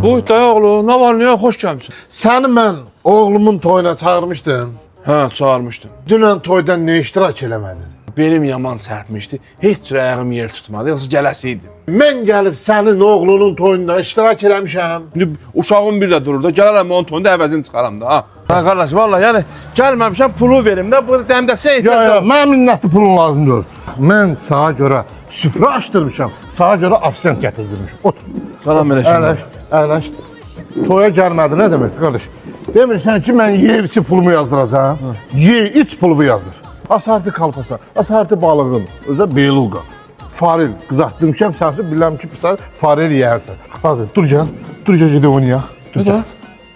Buyur dayı oğlu, ne var ne yok, hoş gelmişsin. Səni mən oğlumun toyuna çağırmışdım. Ha, çağırmışdım. Dünən toydan ne iştirak eləmədin? Benim yaman sərtmişdi, heç cür ayağım yer tutmadı, yoxsa gələsiydim. Mən gəlib sənin oğlunun toyunda iştirak eləmişəm. Şimdi uşağım bir də durur da, gələrəm onun toyunda əvəzini çıxaram da. Ha, qardaş, valla yəni gəlməmişəm, pulu verim də, bu dəmdəsə Ya, mənə minnətli pulun lazım deyil. Mən sağa görə süfrə açdırmışam, sağa görə afisant gətirdirmişim. Otur. Salam Əyləş, əyləş. Toya gəlmədi, nə demək qardaş? Demirsən ki, mən ye içi pulumu yazdıracağım. Ye iç pulumu yazdır. Asartı kalpasa, asartı balığın, özə beluqa, farel qızartdırmışam, sənsi biləm ki, sən farel yeyərsən. Hazır, dur gəl, gedək oynayaq. Nə də?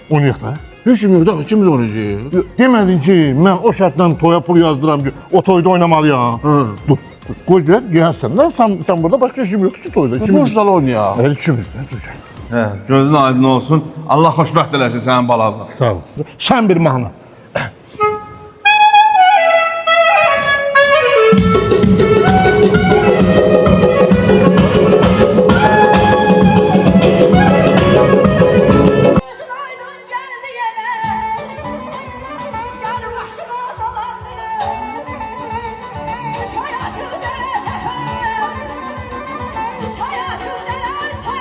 Oynayaq da. Heç kim yox da, ikimiz oynayacaq. Demədin ki, mən o şərtlə toya pul yazdıram ki, o toyda oynamalıyam. Dur, qoy gəl, yeyərsən. Sən burada başqa işim yoxdur ki toyda. Boş zal oynayaq. İkimiz də, dur gəl. Hə, gözün aydın olsun. Allah xoşbəxt eləsin sənin balanla. Sağ ol. Sən bir mahnı.